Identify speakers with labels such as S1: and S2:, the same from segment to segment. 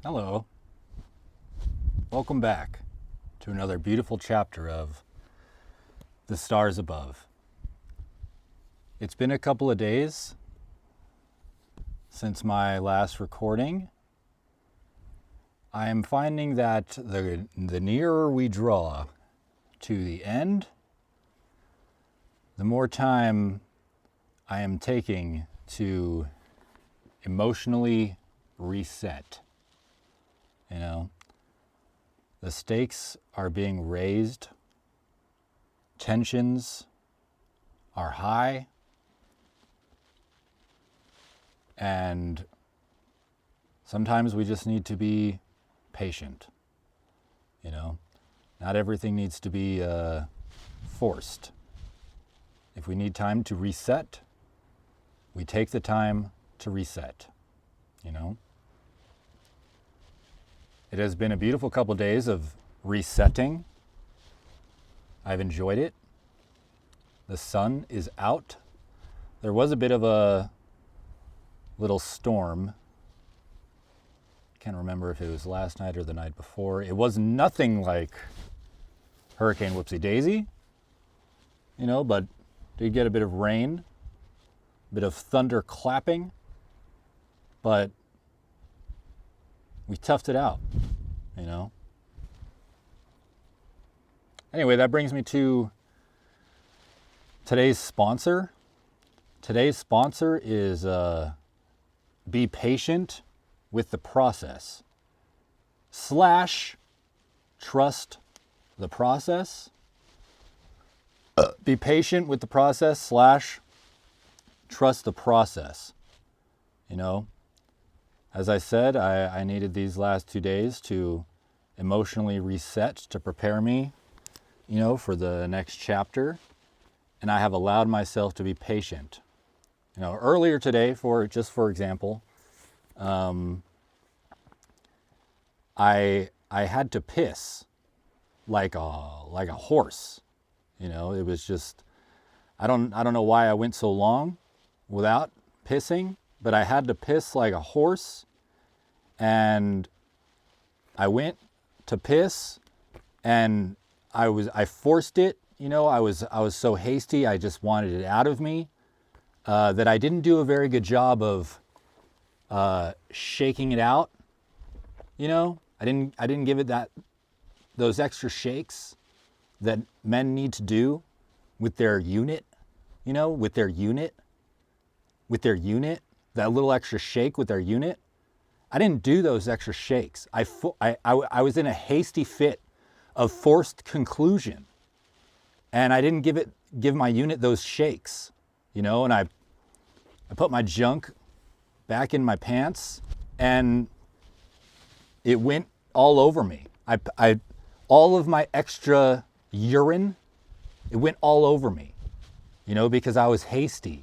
S1: Hello. Welcome back to another beautiful chapter of The Stars Above. It's been a couple of days since my last recording. I am finding that the nearer we draw to the end, the more time I am taking to emotionally reset. You know, the stakes are being raised, tensions are high, and sometimes we just need to be patient. You know, not everything needs to be forced. If we need time to reset, we take the time to reset, you know. It has been a beautiful couple of days of resetting. I've enjoyed it. The sun is out. There was a bit of a little storm. Can't remember if it was last night or the night before. It was nothing like Hurricane Whoopsie Daisy, you know, but did get a bit of rain, a bit of thunder clapping, but we toughed it out, you know. Anyway, that brings me to today's sponsor. Today's sponsor is Be Patient with the Process / Trust the Process. Be patient with the process / trust the process. You know, as I said, I needed these last 2 days to emotionally reset, to prepare me, you know, for the next chapter. And I have allowed myself to be patient. You know, earlier today, for example, I had to piss like a horse. You know, it was just, I don't know why I went so long without pissing, but I had to piss like a horse, and I went to piss, and I forced it. You know, I was so hasty. I just wanted it out of me, that I didn't do a very good job of shaking it out. You know, I didn't give it those extra shakes that men need to do with their unit, you know, with their unit, that little extra shake with their unit. I didn't do those extra shakes. I was in a hasty fit of forced conclusion, and I didn't give my unit those shakes, you know, and I put my junk back in my pants, and it went all over me. All of my extra urine, it went all over me, you know, because I was hasty.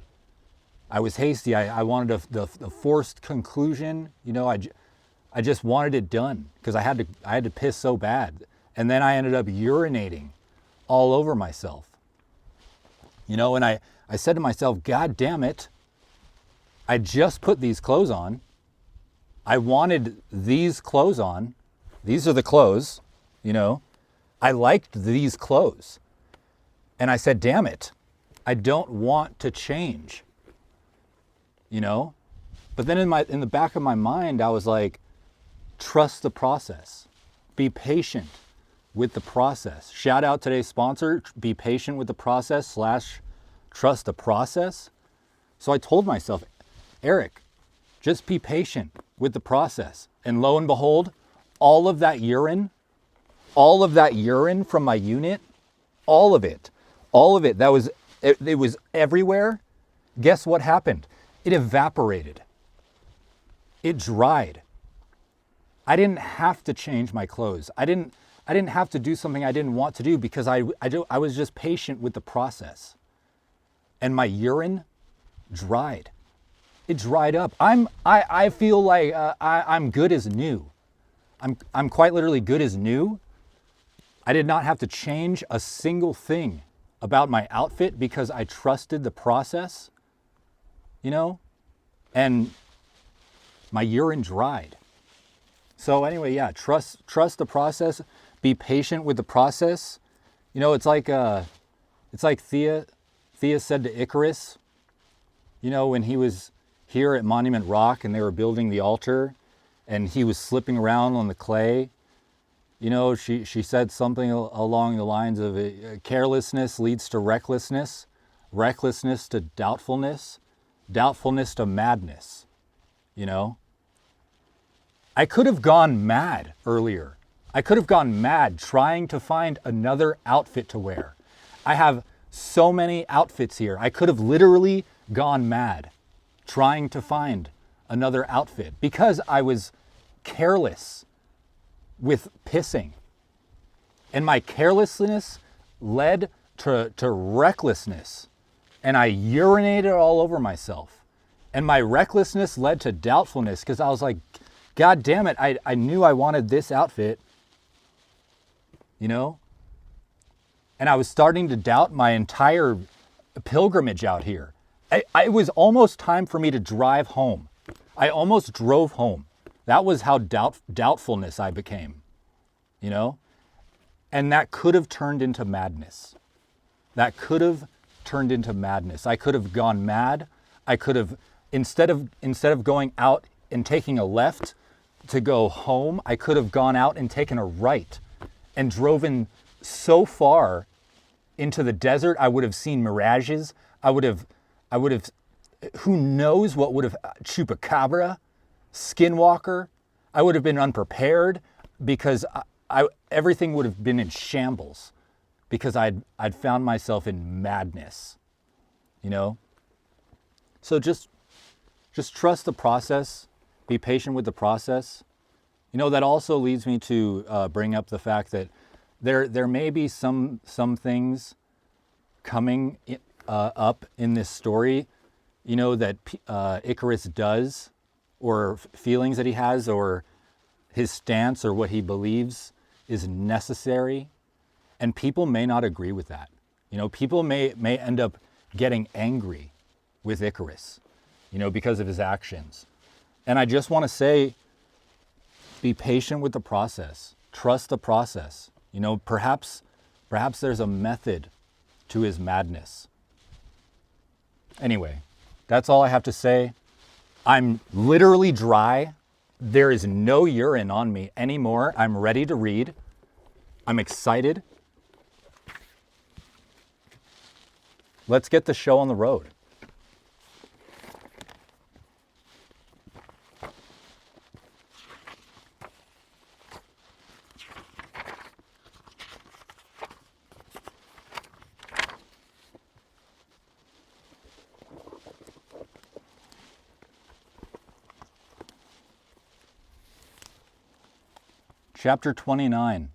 S1: I wanted the forced conclusion, you know. I just wanted it done because I had to piss so bad, and then I ended up urinating all over myself, you know. And I said to myself, God damn it, I just put these clothes on. I wanted these clothes on. These are the clothes, you know. I liked these clothes. And I said, damn it, I don't want to change, you know. But then in the back of my mind, I was like, trust the process. Be patient with the process. Shout out today's sponsor, Be Patient with the Process / Trust the Process. So I told myself, Eric, just be patient with the process. And lo and behold, all of that urine from my unit, all of it, it was everywhere. Guess what happened? It evaporated. It dried. I didn't have to change my clothes. I didn't have to do something I didn't want to do because I was just patient with the process. And my urine dried. It dried up. I feel like I'm good as new. I'm quite literally good as new. I did not have to change a single thing about my outfit because I trusted the process, you know, and my urine dried. So anyway, yeah, trust the process. Be patient with the process. You know, it's like Thea said to Icarus. You know, when he was here at Monument Rock and they were building the altar, and he was slipping around on the clay. You know, she said something along the lines of carelessness leads to recklessness, recklessness to doubtfulness, doubtfulness to madness. You know, I could have gone mad earlier. I could have gone mad trying to find another outfit to wear. I have so many outfits here. I could have literally gone mad trying to find another outfit because I was careless with pissing. And my carelessness led to recklessness. And I urinated all over myself. And my recklessness led to doubtfulness because I was like, God damn it, I knew I wanted this outfit, you know? And I was starting to doubt my entire pilgrimage out here. It was almost time for me to drive home. I almost drove home. That was how doubtfulness I became, you know? And that could have turned into madness. That could have turned into madness. I could have gone mad. I could have, instead of going out and taking a left to go home, I could have gone out and taken a right and driven so far into the desert. I would have seen mirages. I would have, who knows what would have, chupacabra, skinwalker. I would have been unprepared because everything would have been in shambles because I'd found myself in madness, you know? So just trust the process, be patient with the process. You know, that also leads me to bring up the fact that there may be some things coming up in this story, you know, that Icarus does, or feelings that he has, or his stance, or what he believes is necessary. And people may not agree with that. You know, people may end up getting angry with Icarus, you know, because of his actions. And I just want to say, be patient with the process. Trust the process. You know, perhaps there's a method to his madness. Anyway, that's all I have to say. I'm literally dry. There is no urine on me anymore. I'm ready to read. I'm excited. Let's get the show on the road. Chapter 29,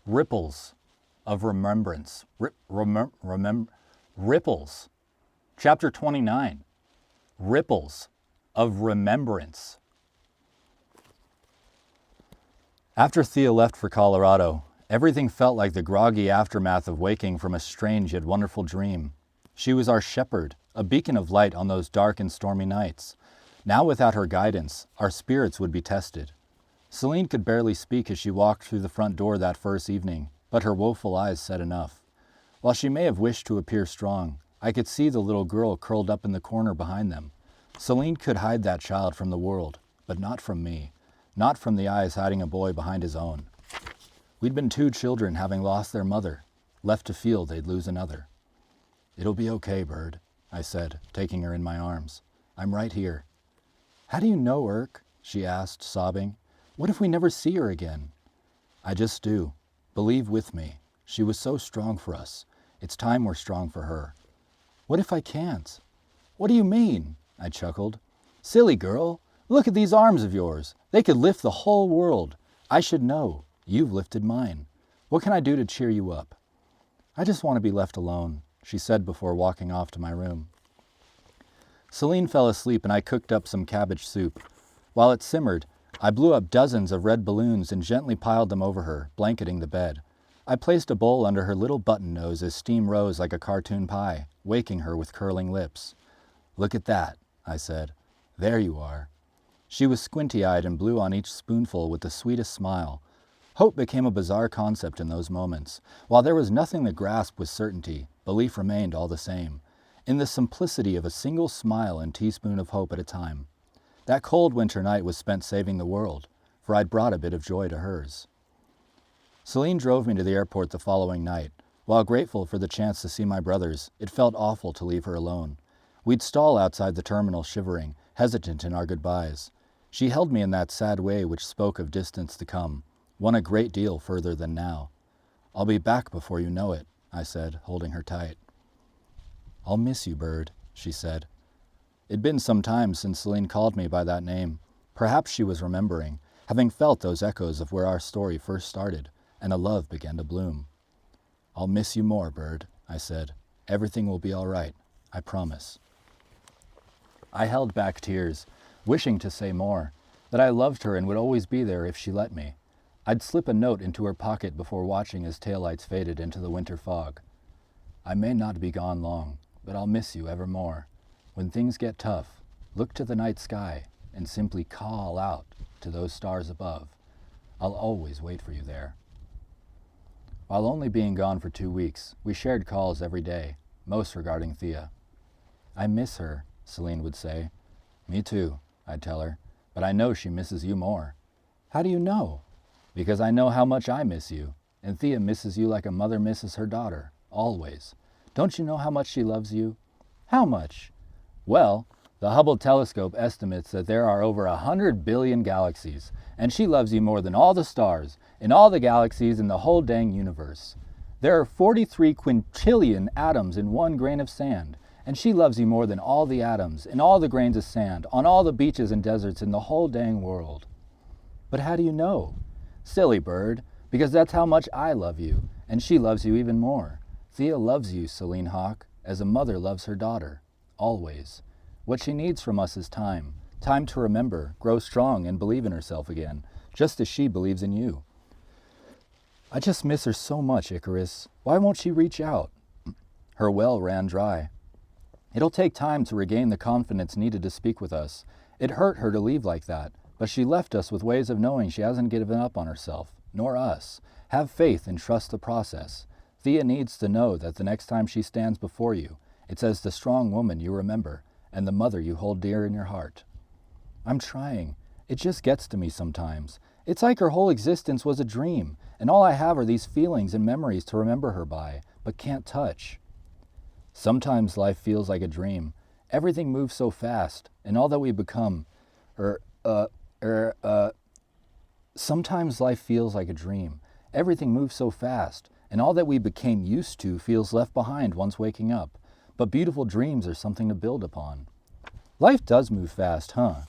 S1: Ripples of Remembrance. Ripples. Chapter 29, Ripples of Remembrance. After Thea left for Colorado, everything felt like the groggy aftermath of waking from a strange yet wonderful dream. She was our shepherd, a beacon of light on those dark and stormy nights. Now without her guidance, our spirits would be tested. Celine could barely speak as she walked through the front door that first evening, but her woeful eyes said enough. While she may have wished to appear strong, I could see the little girl curled up in the corner behind them. Celine could hide that child from the world, but not from me, not from the eyes hiding a boy behind his own. We'd been two children having lost their mother, left to feel they'd lose another. "It'll be okay, Bird," I said, taking her in my arms. "I'm right here." "How do you know, Irk?" she asked, sobbing. "What if we never see her again?" "I just do. Believe with me. She was so strong for us. It's time we're strong for her." "What if I can't?" "What do you mean?" I chuckled. "Silly girl, look at these arms of yours. They could lift the whole world. I should know. You've lifted mine. What can I do to cheer you up?" "I just want to be left alone," she said before walking off to my room. Celine fell asleep and I cooked up some cabbage soup. While it simmered, I blew up dozens of red balloons and gently piled them over her, blanketing the bed. I placed a bowl under her little button nose as steam rose like a cartoon pie, waking her with curling lips. "Look at that," I said. "There you are." She was squinty-eyed and blew on each spoonful with the sweetest smile. Hope became a bizarre concept in those moments. While there was nothing to grasp with certainty, belief remained all the same, in the simplicity of a single smile and teaspoon of hope at a time. That cold winter night was spent saving the world, for I'd brought a bit of joy to hers. Celine drove me to the airport the following night. While grateful for the chance to see my brothers, it felt awful to leave her alone. We'd stall outside the terminal shivering, hesitant in our goodbyes. She held me in that sad way which spoke of distance to come, one a great deal further than now. "I'll be back before you know it," I said, holding her tight. "I'll miss you, Bird," she said. It'd been some time since Celine called me by that name. Perhaps she was remembering, having felt those echoes of where our story first started, and a love began to bloom. "I'll miss you more, Bird," I said. "Everything will be all right, I promise." I held back tears, wishing to say more, that I loved her and would always be there if she let me. I'd slip a note into her pocket before watching as taillights faded into the winter fog. "I may not be gone long, but I'll miss you evermore. When things get tough, look to the night sky and simply call out to those stars above. I'll always wait for you there." While only being gone for 2 weeks, we shared calls every day, most regarding Thea. "I miss her," Celine would say. "Me too," I'd tell her, "but I know she misses you more." "How do you know?" "Because I know how much I miss you, and Thea misses you like a mother misses her daughter, always. Don't you know how much she loves you?" "How much?" "Well, the Hubble telescope estimates that there are over 100 billion galaxies, and she loves you more than all the stars, in all the galaxies in the whole dang universe. There are 43 quintillion atoms in one grain of sand, and she loves you more than all the atoms, in all the grains of sand, on all the beaches and deserts in the whole dang world." "But how do you know?" "Silly bird, because that's how much I love you, and she loves you even more. Thea loves you, Celine Hawk, as a mother loves her daughter, always. What she needs from us is time, time to remember, grow strong, and believe in herself again, just as she believes in you." "I just miss her so much, Icarus. Why won't she reach out?" Her well ran dry. "It'll take time to regain the confidence needed to speak with us. It hurt her to leave like that, but she left us with ways of knowing she hasn't given up on herself, nor us. Have faith and trust the process. Thea needs to know that the next time she stands before you, it's as the strong woman you remember and the mother you hold dear in your heart." "I'm trying. It just gets to me sometimes. It's like her whole existence was a dream, and all I have are these feelings and memories to remember her by, but can't touch." "Sometimes life feels like a dream. Everything moves so fast, and all that we become, sometimes life feels like a dream. Everything moves so fast, and all that we became used to feels left behind once waking up. But beautiful dreams are something to build upon." "Life does move fast, huh?"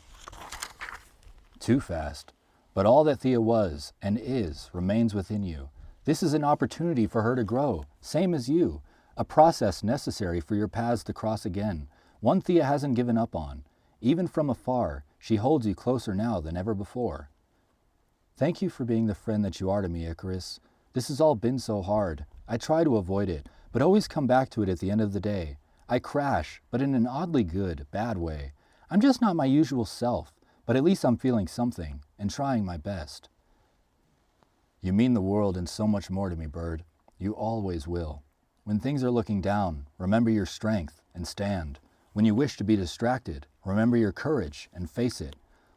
S1: "Too fast. But all that Thea was and is remains within you. This is an opportunity for her to grow, same as you. A process necessary for your paths to cross again, one Thea hasn't given up on. Even from afar, she holds you closer now than ever before." "Thank you for being the friend that you are to me, Icarus. This has all been so hard. I try to avoid it, but always come back to it at the end of the day. I crash, but in an oddly good, bad way. I'm just not my usual self, but at least I'm feeling something and trying my best." "You mean the world and so much more to me, Bird. You always will. When things are looking down, remember your strength and stand. When you wish to be distracted, remember your courage and face it.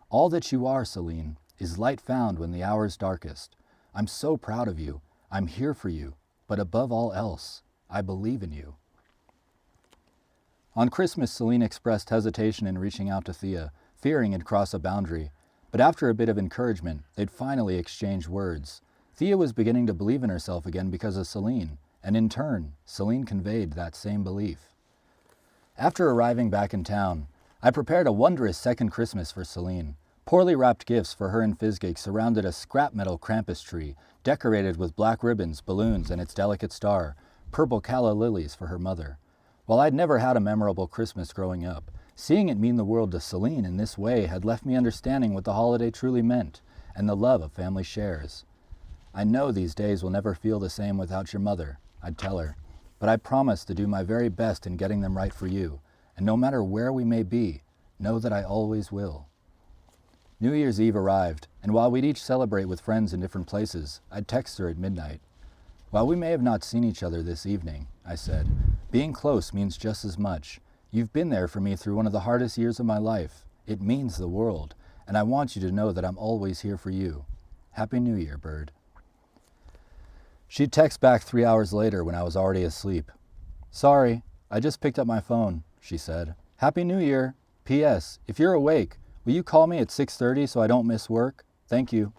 S1: All that you are, Celine, is light found when the hour is darkest. I'm so proud of you. I'm here for you. But above all else, I believe in you." On Christmas, Celine expressed hesitation in reaching out to Thea, fearing it'd cross a boundary. But after a bit of encouragement, they'd finally exchanged words. Thea was beginning to believe in herself again because of Celine, and in turn, Celine conveyed that same belief. After arriving back in town, I prepared a wondrous second Christmas for Celine. Poorly wrapped gifts for her and Fizgig surrounded a scrap metal Krampus tree, decorated with black ribbons, balloons, and its delicate star, purple calla lilies for her mother. While I'd never had a memorable Christmas growing up, seeing it mean the world to Celine in this way had left me understanding what the holiday truly meant, and the love a family shares. "I know these days will never feel the same without your mother," I'd tell her, "but I promise to do my very best in getting them right for you, and no matter where we may be, know that I always will." New Year's Eve arrived, and while we'd each celebrate with friends in different places, I'd text her at midnight. While we may have not seen each other this evening, I said, being close means just as much. You've been there for me through one of the hardest years of my life. It means the world, and I want you to know that I'm always here for you. Happy New Year, Bird. She'd text back 3 hours later when I was already asleep. Sorry, I just picked up my phone, she said. Happy New Year. P.S. If you're awake, will you call me at 6:30 so I don't miss work? Thank you.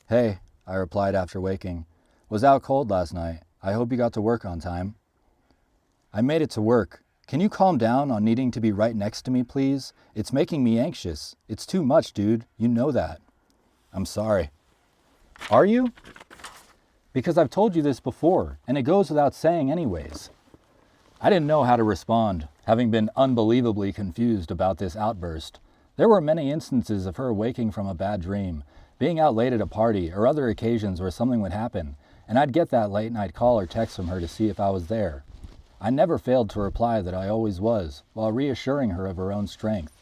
S1: Hey, I replied after waking. Was out cold last night. I hope you got to work on time. I made it to work. Can you calm down on needing to be right next to me, please? It's making me anxious. It's too much, dude. You know that. I'm sorry. Are you? Because I've told you this before, and it goes without saying anyways. I didn't know how to respond, having been unbelievably confused about this outburst. There were many instances of her waking from a bad dream, being out late at a party, or other occasions where something would happen, and I'd get that late night call or text from her to see if I was there. I never failed to reply that I always was, while reassuring her of her own strength.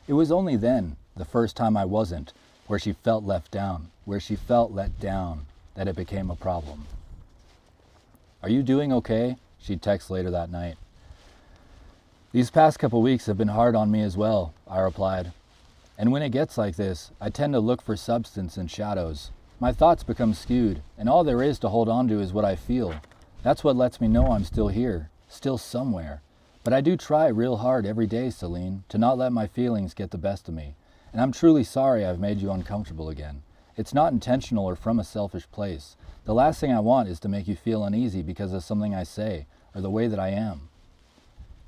S1: It was only then, the first time I wasn't, where she felt left down, where she felt let down, that it became a problem. Are you doing okay? She'd text later that night. These past couple weeks have been hard on me as well, I replied. And when it gets like this, I tend to look for substance in shadows. My thoughts become skewed, and all there is to hold on to is what I feel. That's what lets me know I'm still here, still somewhere. But I do try real hard every day, Celine, to not let my feelings get the best of me. And I'm truly sorry I've made you uncomfortable again. It's not intentional or from a selfish place. The last thing I want is to make you feel uneasy because of something I say, or the way that I am.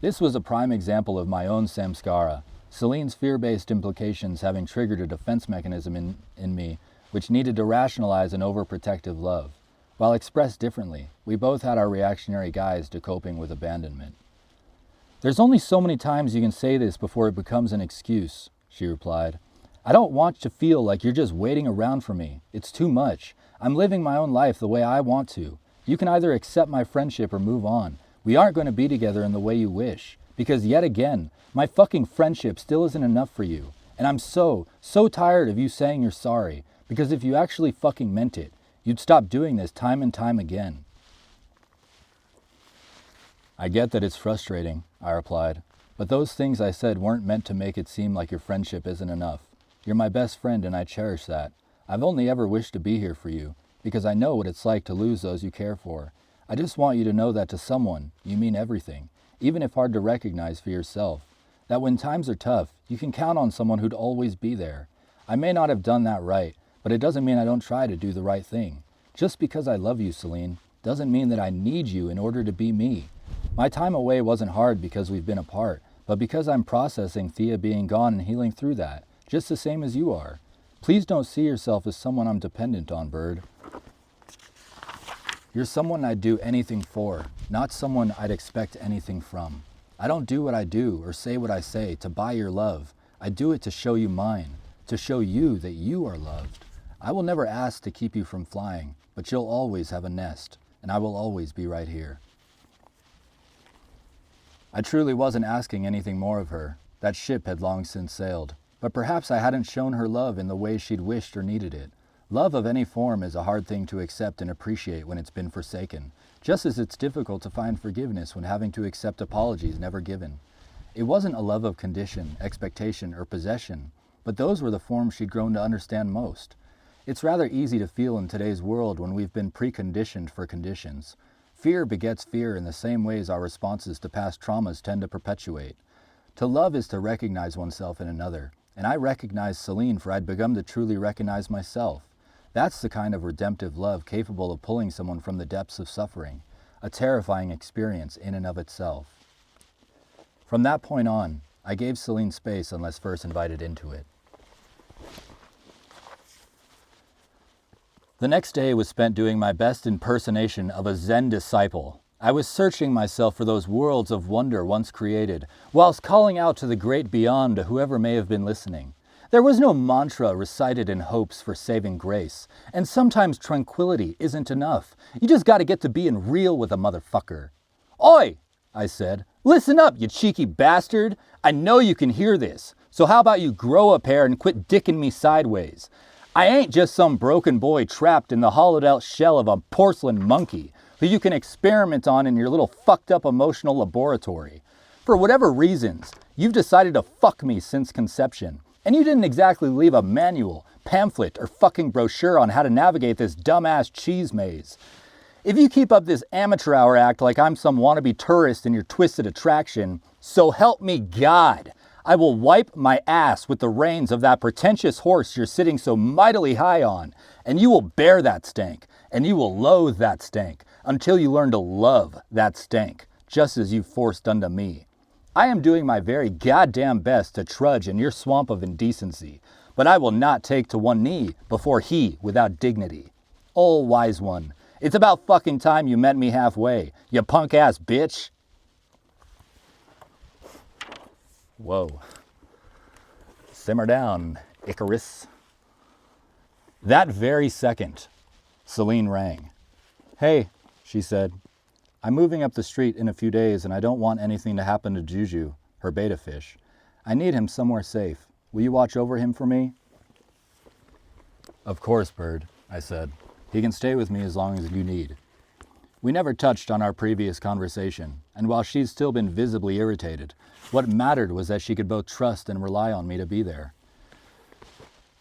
S1: This was a prime example of my own samskara, Celine's fear-based implications having triggered a defense mechanism in me, which needed to rationalize an overprotective love. While expressed differently, we both had our reactionary guides to coping with abandonment. There's only so many times you can say this before it becomes an excuse, she replied. I don't want to feel like you're just waiting around for me. It's too much. I'm living my own life the way I want to. You can either accept my friendship or move on. We aren't going to be together in the way you wish. Because yet again, my fucking friendship still isn't enough for you. And I'm so tired of you saying you're sorry. Because if you actually fucking meant it, you'd stop doing this time and time again. I get that it's frustrating, I replied. But those things I said weren't meant to make it seem like your friendship isn't enough. You're my best friend and I cherish that. I've only ever wished to be here for you, because I know what it's like to lose those you care for. I just want you to know that to someone, you mean everything, even if hard to recognize for yourself. That when times are tough, you can count on someone who'd always be there. I may not have done that right, but it doesn't mean I don't try to do the right thing. Just because I love you, Celine, doesn't mean that I need you in order to be me. My time away wasn't hard because we've been apart, but because I'm processing Thea being gone and healing through that, just the same as you are. Please don't see yourself as someone I'm dependent on, Bird. You're someone I'd do anything for, not someone I'd expect anything from. I don't do what I do or say what I say to buy your love. I do it to show you mine, to show you that you are loved. I will never ask to keep you from flying, but you'll always have a nest, and I will always be right here. I truly wasn't asking anything more of her. That ship had long since sailed. But perhaps I hadn't shown her love in the way she'd wished or needed it. Love of any form is a hard thing to accept and appreciate when it's been forsaken, just as it's difficult to find forgiveness when having to accept apologies never given. It wasn't a love of condition, expectation, or possession, but those were the forms she'd grown to understand most. It's rather easy to feel in today's world when we've been preconditioned for conditions. Fear begets fear in the same ways our responses to past traumas tend to perpetuate. To love is to recognize oneself in another. And I recognized Celine for I'd begun to truly recognize myself. That's the kind of redemptive love capable of pulling someone from the depths of suffering, a terrifying experience in and of itself. From that point on, I gave Celine space unless first invited into it. The next day was spent doing my best impersonation of a Zen disciple. I was searching myself for those worlds of wonder once created, whilst calling out to the great beyond to whoever may have been listening. There was no mantra recited in hopes for saving grace, and sometimes tranquility isn't enough. You just gotta get to being real with a motherfucker. Oi, I said, listen up, you cheeky bastard. I know you can hear this, So how about you grow a pair and quit dicking me sideways? I ain't just some broken boy trapped in the hollowed out shell of a porcelain monkey who you can experiment on in your little fucked up emotional laboratory. For whatever reasons, you've decided to fuck me since conception, and you didn't exactly leave a manual, pamphlet, or fucking brochure on how to navigate this dumbass cheese maze. If you keep up this amateur hour act like I'm some wannabe tourist in your twisted attraction, so help me God, I will wipe my ass with the reins of that pretentious horse you're sitting so mightily high on, and you will bear that stank, and you will loathe that stank, until you learn to love that stank, just as you forced unto me. I am doing my very goddamn best to trudge in your swamp of indecency, but I will not take to one knee before he without dignity. Oh, wise one, it's about fucking time you met me halfway, you punk-ass bitch. Whoa. Simmer down, Icarus. That very second, Celine rang. Hey, she said. I'm moving up the street in a few days and I don't want anything to happen to Juju, her beta fish. I need him somewhere safe. Will you watch over him for me? Of course, Bird, I said. He can stay with me as long as you need. We never touched on our previous conversation, and while she's still been visibly irritated, what mattered was that she could both trust and rely on me to be there.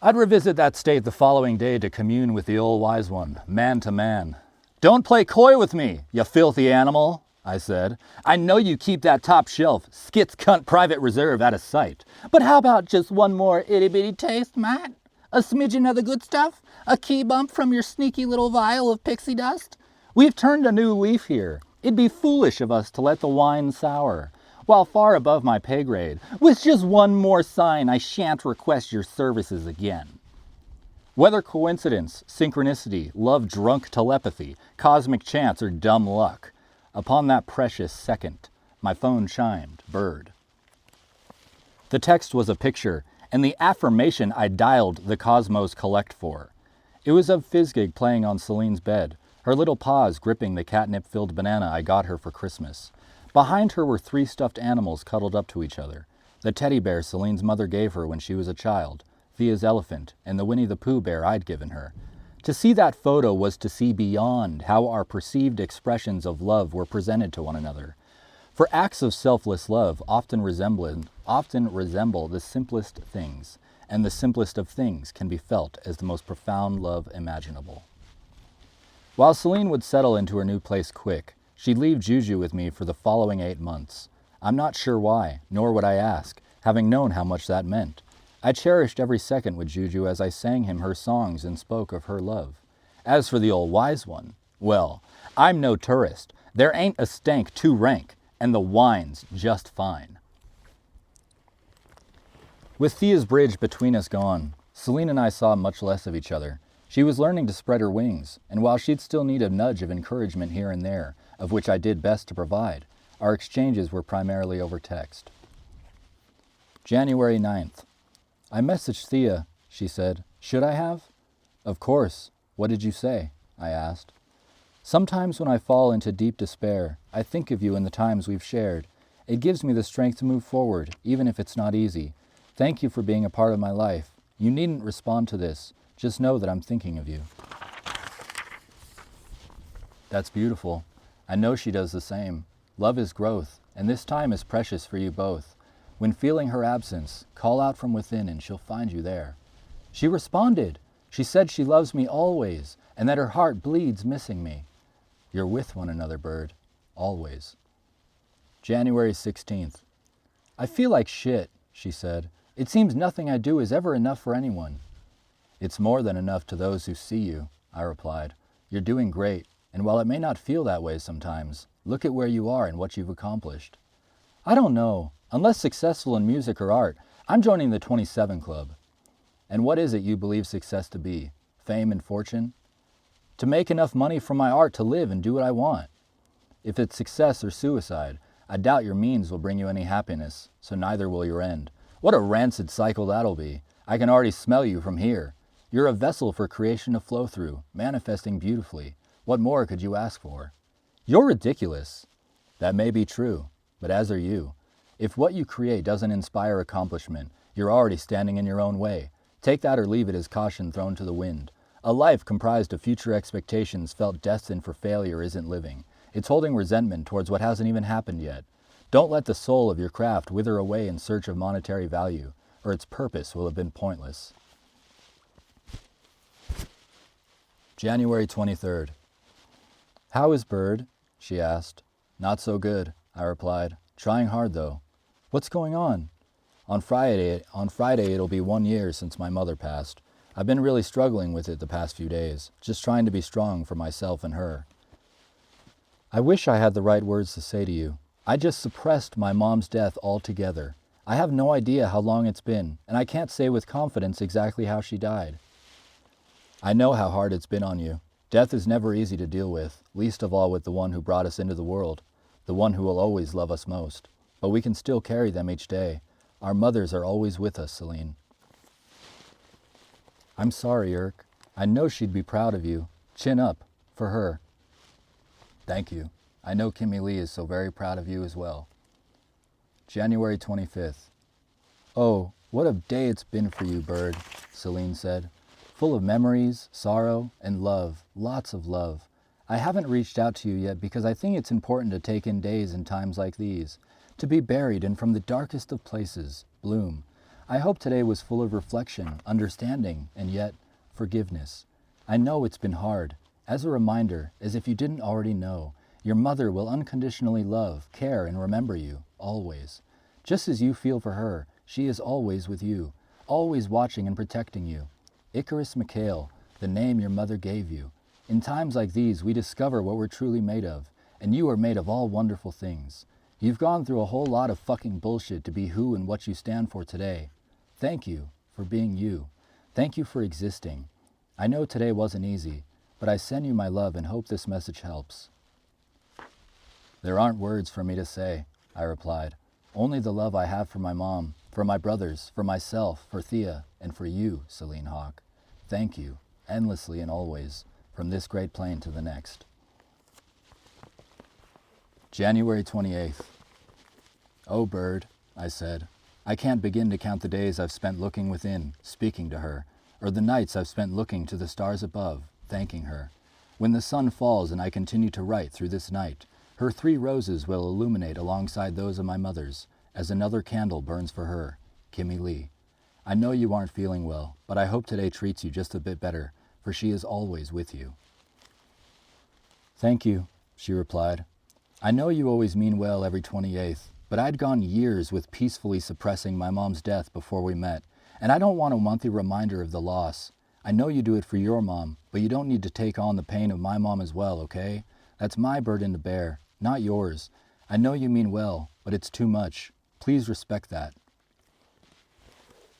S1: I'd revisit that state the following day to commune with the old wise one, man to man. Don't play coy with me, you filthy animal, I said. I know you keep that top shelf, skits cunt private reserve out of sight. But how about just one more itty-bitty taste, Matt? A smidgen of the good stuff? A key bump from your sneaky little vial of pixie dust? We've turned a new leaf here. It'd be foolish of us to let the wine sour. While far above my pay grade, with just one more sign, I shan't request your services again. Whether coincidence, synchronicity, love-drunk telepathy, cosmic chance, or dumb luck, upon that precious second, my phone chimed, Bird. The text was a picture, and the affirmation I dialed the cosmos collect for. It was of Fizzgig playing on Celine's bed, her little paws gripping the catnip-filled banana I got her for Christmas. Behind her were 3 stuffed animals cuddled up to each other. The teddy bear Celine's mother gave her when she was a child, Thea's elephant, and the Winnie the Pooh bear I'd given her. To see that photo was to see beyond how our perceived expressions of love were presented to one another. For acts of selfless love often resemble the simplest things, and the simplest of things can be felt as the most profound love imaginable. While Celine would settle into her new place quick, she'd leave Juju with me for the following 8 months. I'm not sure why, nor would I ask, having known how much that meant. I cherished every second with Juju as I sang him her songs and spoke of her love. As for the old wise one, well, I'm no tourist. There ain't a stank too rank, and the wine's just fine. With Thea's bridge between us gone, Celine and I saw much less of each other. She was learning to spread her wings, and while she'd still need a nudge of encouragement here and there, of which I did best to provide, our exchanges were primarily over text. January 9th. I messaged Thea, she said. Should I have? Of course. What did you say? I asked. Sometimes when I fall into deep despair, I think of you and the times we've shared. It gives me the strength to move forward, even if it's not easy. Thank you for being a part of my life. You needn't respond to this. Just know that I'm thinking of you. That's beautiful. I know she does the same. Love is growth, and this time is precious for you both. When feeling her absence, call out from within and she'll find you there. She responded. She said she loves me always, and that her heart bleeds missing me. You're with one another, Bird. Always. January 16th. I feel like shit, she said. It seems nothing I do is ever enough for anyone. It's more than enough to those who see you, I replied. You're doing great, and while it may not feel that way sometimes, look at where you are and what you've accomplished. I don't know. Unless successful in music or art, I'm joining the 27 Club. And what is it you believe success to be? Fame and fortune? To make enough money from my art to live and do what I want. If it's success or suicide, I doubt your means will bring you any happiness, so neither will your end. What a rancid cycle that'll be. I can already smell you from here. You're a vessel for creation to flow through, manifesting beautifully. What more could you ask for? You're ridiculous. That may be true, but as are you. If what you create doesn't inspire accomplishment, You're already standing in your own way. Take that or leave it as caution thrown to the wind. A life comprised of future expectations felt destined for failure isn't living. It's holding resentment towards what hasn't even happened yet. Don't let the soul of your craft wither away in search of monetary value, or its purpose will have been pointless. January 23rd. How is Bird? She asked. Not so good, I replied. Trying hard, though. What's going on? On Friday it'll be 1 year since my mother passed. I've been really struggling with it the past few days, just trying to be strong for myself and her. I wish I had the right words to say to you. I just suppressed my mom's death altogether. I have no idea how long it's been, and I can't say with confidence exactly how she died. I know how hard it's been on you. Death is never easy to deal with, least of all with the one who brought us into the world, the one who will always love us most. But we can still carry them each day. Our mothers are always with us, Celine. I'm sorry, Irk. I know she'd be proud of you. Chin up, for her. Thank you. I know Kimmy Lee is so very proud of you as well. January 25th. Oh, what a day it's been for you, Bird, Celine said. Full of memories, sorrow, and love, lots of love. I haven't reached out to you yet because I think it's important to take in days and times like these, to be buried and from the darkest of places, bloom. I hope today was full of reflection, understanding, and yet forgiveness. I know it's been hard. As a reminder, as if you didn't already know, your mother will unconditionally love, care, and remember you, always. Just as you feel for her, she is always with you, always watching and protecting you. Icarus McHale, the name your mother gave you. In times like these, we discover what we're truly made of, and you are made of all wonderful things. You've gone through a whole lot of fucking bullshit to be who and what you stand for today. Thank you for being you. Thank you for existing. I know today wasn't easy, but I send you my love and hope this message helps. There aren't words for me to say, I replied. Only the love I have for my mom, for my brothers, for myself, for Thea, and for you, Celine Hawk. Thank you, endlessly and always, from this great plane to the next. January 28th. Oh, Bird, I said. I can't begin to count the days I've spent looking within, speaking to her, or the nights I've spent looking to the stars above, thanking her. When the sun falls and I continue to write through this night, her 3 roses will illuminate alongside those of my mother's, as another candle burns for her, Kimmy Lee. I know you aren't feeling well, but I hope today treats you just a bit better, for she is always with you. Thank you, she replied. I know you always mean well every 28th, but I'd gone years with peacefully suppressing my mom's death before we met, and I don't want a monthly reminder of the loss. I know you do it for your mom, but you don't need to take on the pain of my mom as well, okay? That's my burden to bear, not yours. I know you mean well, but it's too much. Please respect that.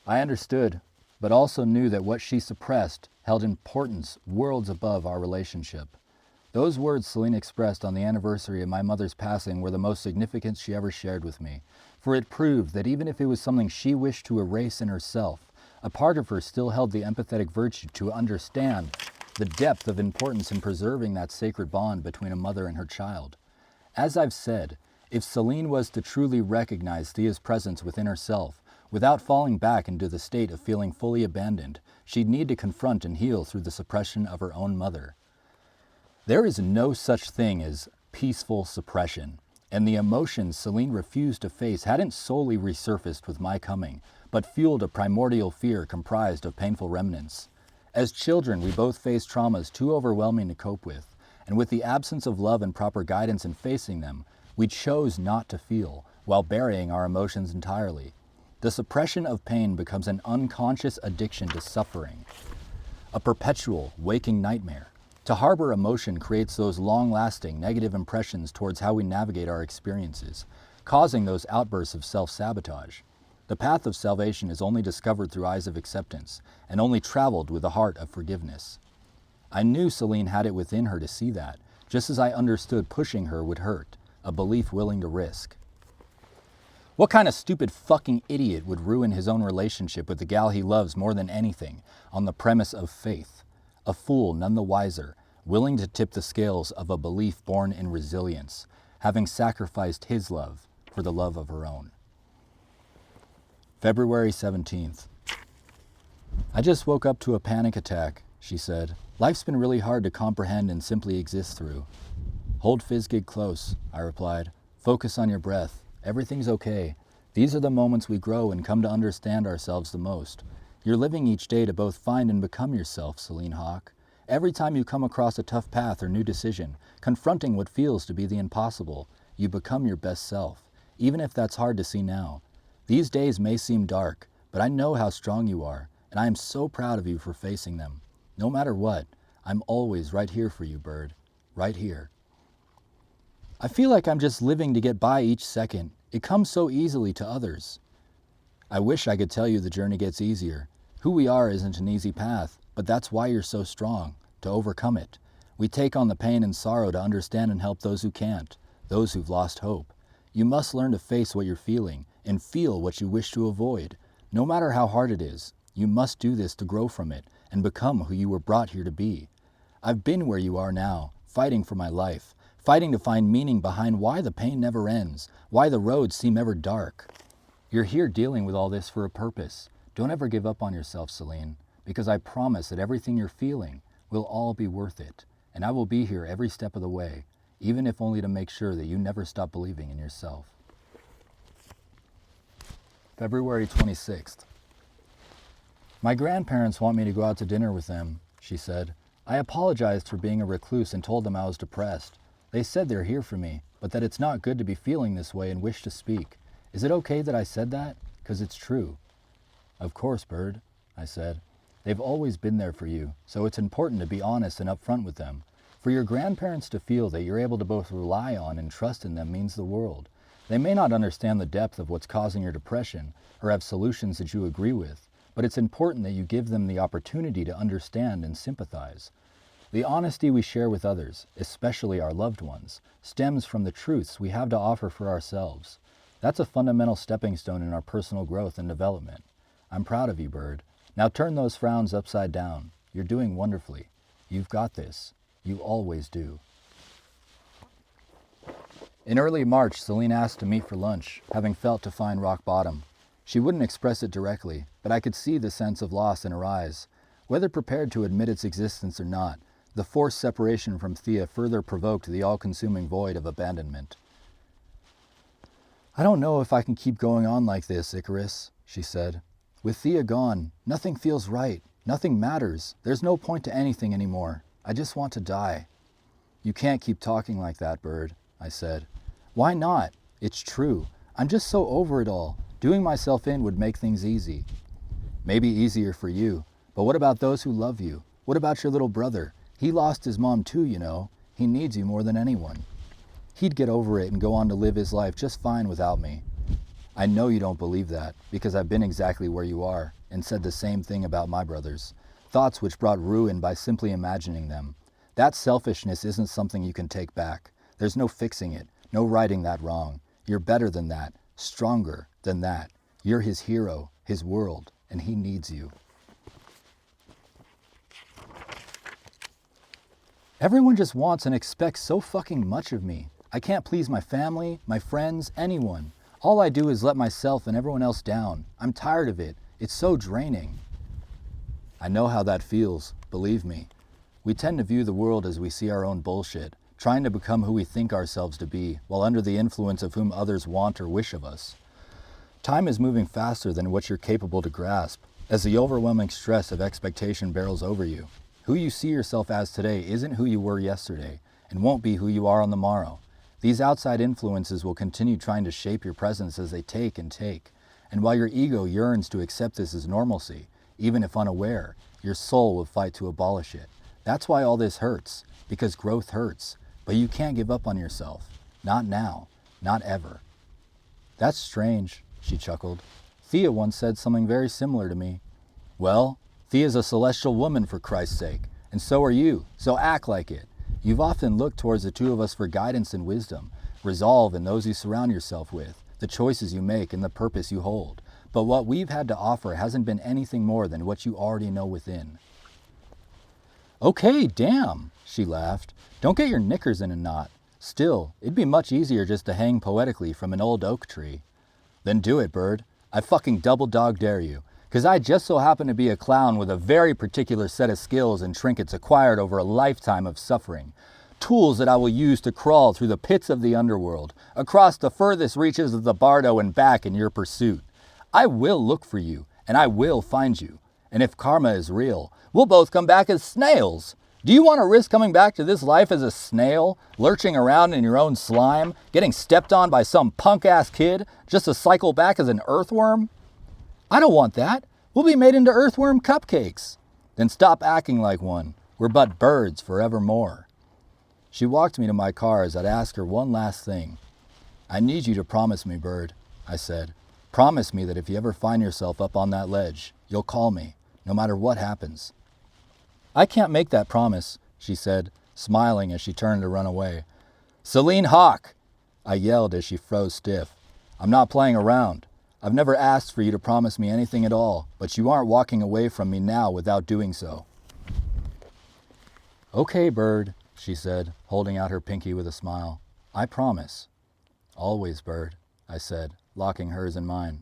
S1: I understood, but also knew that what she suppressed held importance worlds above our relationship. Those words Celine expressed on the anniversary of my mother's passing were the most significant she ever shared with me, for it proved that even if it was something she wished to erase in herself, a part of her still held the empathetic virtue to understand the depth of importance in preserving that sacred bond between a mother and her child. As I've said, if Celine was to truly recognize Thea's presence within herself, without falling back into the state of feeling fully abandoned, she'd need to confront and heal through the suppression of her own mother. There is no such thing as peaceful suppression, and the emotions Celine refused to face hadn't solely resurfaced with my coming, but fueled a primordial fear comprised of painful remnants. As children, we both faced traumas too overwhelming to cope with, and with the absence of love and proper guidance in facing them, we chose not to feel, while burying our emotions entirely. The suppression of pain becomes an unconscious addiction to suffering, a perpetual waking nightmare. To harbor emotion creates those long-lasting negative impressions towards how we navigate our experiences, causing those outbursts of self-sabotage. The path of salvation is only discovered through eyes of acceptance, and only traveled with a heart of forgiveness. I knew Celine had it within her to see that, just as I understood pushing her would hurt, a belief willing to risk. What kind of stupid fucking idiot would ruin his own relationship with the gal he loves more than anything on the premise of faith? A fool none the wiser, willing to tip the scales of a belief born in resilience, having sacrificed his love for the love of her own. February 17th. I just woke up to a panic attack, she said. Life's been really hard to comprehend and simply exist through. Hold Fizzgig close, I replied. Focus on your breath. Everything's okay. These are the moments we grow and come to understand ourselves the most. You're living each day to both find and become yourself, Celine Hawk. Every time you come across a tough path or new decision, confronting what feels to be the impossible, you become your best self, even if that's hard to see now. These days may seem dark, but I know how strong you are, and I am so proud of you for facing them. No matter what, I'm always right here for you, Bird. Right here. I feel like I'm just living to get by each second. It comes so easily to others. I wish I could tell you the journey gets easier. Who we are isn't an easy path, but that's why you're so strong, to overcome it. We take on the pain and sorrow to understand and help those who can't, those who've lost hope. You must learn to face what you're feeling and feel what you wish to avoid. No matter how hard it is, you must do this to grow from it and become who you were brought here to be. I've been where you are now, fighting for my life, fighting to find meaning behind why the pain never ends, why the roads seem ever dark. You're here dealing with all this for a purpose. Don't ever give up on yourself, Celine, because I promise that everything you're feeling will all be worth it, and I will be here every step of the way, even if only to make sure that you never stop believing in yourself. February 26th. My grandparents want me to go out to dinner with them, she said. I apologized for being a recluse and told them I was depressed. They said they're here for me, but that it's not good to be feeling this way and wish to speak. Is it okay that I said that? 'Cause it's true. Of course, Bird, I said. They've always been there for you, so it's important to be honest and upfront with them. For your grandparents to feel that you're able to both rely on and trust in them means the world. They may not understand the depth of what's causing your depression or have solutions that you agree with, but it's important that you give them the opportunity to understand and sympathize. The honesty we share with others, especially our loved ones, stems from the truths we have to offer for ourselves. That's a fundamental stepping stone in our personal growth and development. I'm proud of you, Bird. Now turn those frowns upside down. You're doing wonderfully. You've got this. You always do. In early March, Celine asked to meet for lunch, having felt to find rock bottom. She wouldn't express it directly, but I could see the sense of loss in her eyes. Whether prepared to admit its existence or not, the forced separation from Thea further provoked the all-consuming void of abandonment. I don't know if I can keep going on like this, Icarus, she said. With Thea gone, nothing feels right. Nothing matters. There's no point to anything anymore. I just want to die. You can't keep talking like that, Bird, I said. Why not? It's true. I'm just so over it all. Doing myself in would make things easy. Maybe easier for you, but what about those who love you? What about your little brother? He lost his mom too, you know. He needs you more than anyone. He'd get over it and go on to live his life just fine without me. I know you don't believe that, because I've been exactly where you are, and said the same thing about my brothers. Thoughts which brought ruin by simply imagining them. That selfishness isn't something you can take back. There's no fixing it, no righting that wrong. You're better than that, stronger than that. You're his hero, his world, and he needs you. Everyone just wants and expects so fucking much of me. I can't please my family, my friends, anyone. All I do is let myself and everyone else down. I'm tired of it. It's so draining. I know how that feels, believe me. We tend to view the world as we see our own bullshit, trying to become who we think ourselves to be, while under the influence of whom others want or wish of us. Time is moving faster than what you're capable to grasp, as the overwhelming stress of expectation barrels over you. Who you see yourself as today isn't who you were yesterday, and won't be who you are on the morrow. These outside influences will continue trying to shape your presence as they take, and while your ego yearns to accept this as normalcy, even if unaware, your soul will fight to abolish it. That's why all this hurts, because growth hurts, but you can't give up on yourself. Not now, not ever. That's strange, she chuckled. Thea once said something very similar to me. Well, Thea's a celestial woman, for Christ's sake, and so are you, so act like it. You've often looked towards the two of us for guidance and wisdom, resolve in those you surround yourself with, the choices you make and the purpose you hold. But what we've had to offer hasn't been anything more than what you already know within. Okay, damn, she laughed. Don't get your knickers in a knot. Still, it'd be much easier just to hang poetically from an old oak tree. Then do it, Bird. I fucking double dog dare you. Because I just so happen to be a clown with a very particular set of skills and trinkets acquired over a lifetime of suffering. Tools that I will use to crawl through the pits of the underworld, across the furthest reaches of the Bardo and back in your pursuit. I will look for you, and I will find you. And if karma is real, we'll both come back as snails. Do you want to risk coming back to this life as a snail, lurching around in your own slime, getting stepped on by some punk-ass kid, just to cycle back as an earthworm? I don't want that. We'll be made into earthworm cupcakes. Then stop acting like one. We're but birds forevermore. She walked me to my car as I'd ask her one last thing. I need you to promise me, Bird, I said. Promise me that if you ever find yourself up on that ledge, you'll call me, no matter what happens. I can't make that promise, she said, smiling as she turned to run away. Celine Hawk, I yelled as she froze stiff. I'm not playing around. I've never asked for you to promise me anything at all, but you aren't walking away from me now without doing so. Okay, Bird, she said, holding out her pinky with a smile. I promise. Always, Bird, I said, locking hers in mine.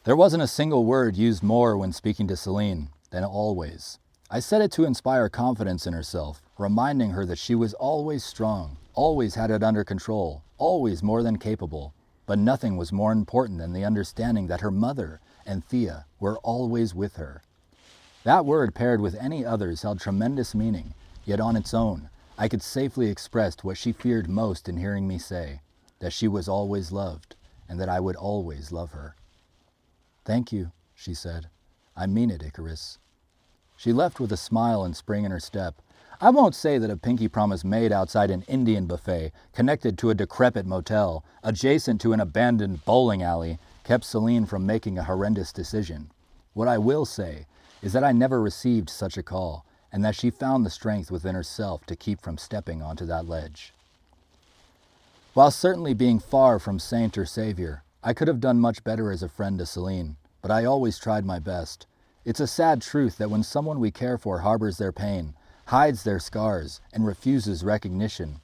S1: There wasn't a single word used more when speaking to Celine than always. I said it to inspire confidence in herself, reminding her that she was always strong, always had it under control, always more than capable. But nothing was more important than the understanding that her mother and Thea were always with her. That word paired with any others held tremendous meaning, yet on its own, I could safely express what she feared most in hearing me say, that she was always loved, and that I would always love her. Thank you, she said. I mean it, Icarus. She left with a smile and spring in her step. I won't say that a pinky promise made outside an Indian buffet, connected to a decrepit motel, adjacent to an abandoned bowling alley, kept Celine from making a horrendous decision. What I will say is that I never received such a call, and that she found the strength within herself to keep from stepping onto that ledge. While certainly being far from saint or savior, I could have done much better as a friend to Celine, but I always tried my best. It's a sad truth that when someone we care for harbors their pain, hides their scars, and refuses recognition,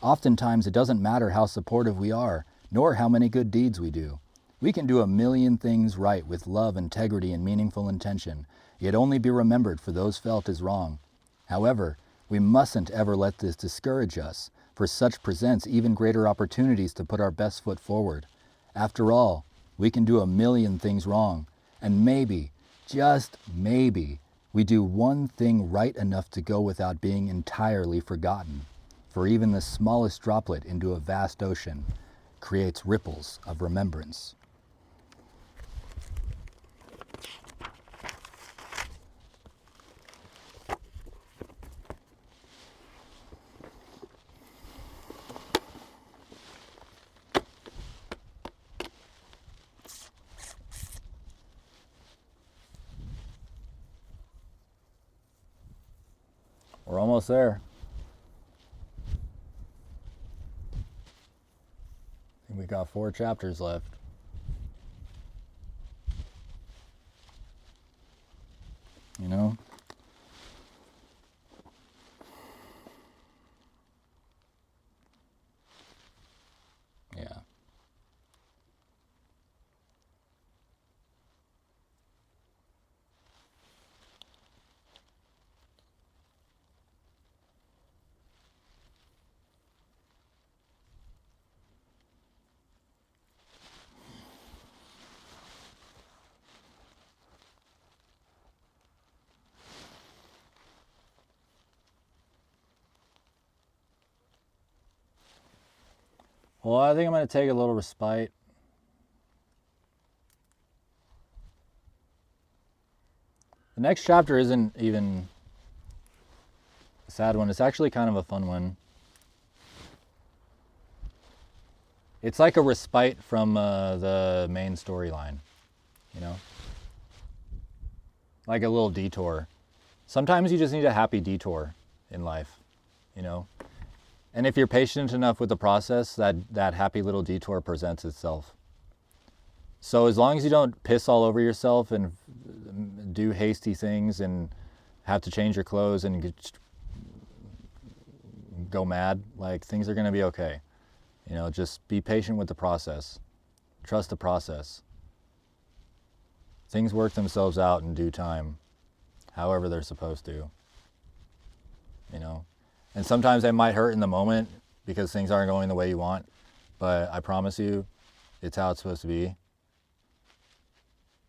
S1: oftentimes it doesn't matter how supportive we are, nor how many good deeds we do. We can do a million things right with love, integrity, and meaningful intention, yet only be remembered for those felt as wrong. However, we mustn't ever let this discourage us, for such presents even greater opportunities to put our best foot forward. After all, we can do a million things wrong, and maybe, just maybe, we do one thing right enough to go without being entirely forgotten. For even the smallest droplet into a vast ocean creates ripples of remembrance. We're almost there. I think we got 4 chapters left. You know? Yeah. Well, I think I'm going to take a little respite. The next chapter isn't even a sad one. It's actually kind of a fun one. It's like a respite from the main storyline, you know? Like a little detour. Sometimes you just need a happy detour in life, you know? And if you're patient enough with the process, that happy little detour presents itself. So as long as you don't piss all over yourself and do hasty things and have to change your clothes and go mad, like, things are going to be okay. You know, just be patient with the process. Trust the process. Things work themselves out in due time, however they're supposed to. You know? And sometimes they might hurt in the moment because things aren't going the way you want, but I promise you, it's how it's supposed to be.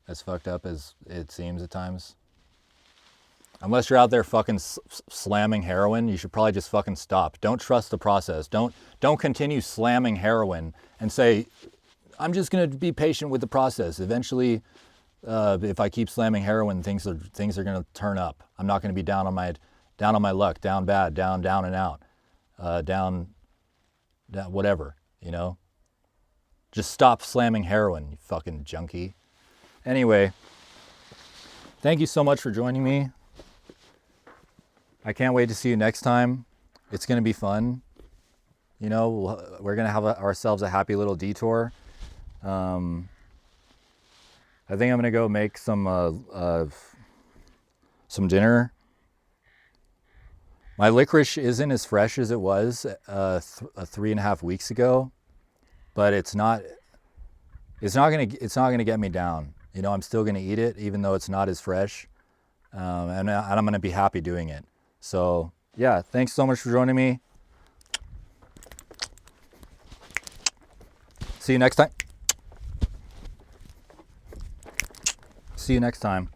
S1: As fucked up as it seems at times. Unless you're out there fucking slamming heroin, you should probably just fucking stop. Don't trust the process. Don't continue slamming heroin and say, I'm just gonna be patient with the process. Eventually, if I keep slamming heroin, things are gonna turn up. I'm not gonna be down on my luck, down bad, down and out, down whatever, you know. Just stop slamming heroin, you fucking junkie. Anyway, thank you so much for joining me. I can't wait to see you next time. It's going to be fun. You know, we're going to have ourselves a happy little detour. I think I'm going to go make some dinner. My licorice isn't as fresh as it was 3.5 weeks ago, but it's not gonna get me down. You know, I'm still gonna eat it even though it's not as fresh, and I'm gonna be happy doing it. So yeah, thanks so much for joining me. See you next time.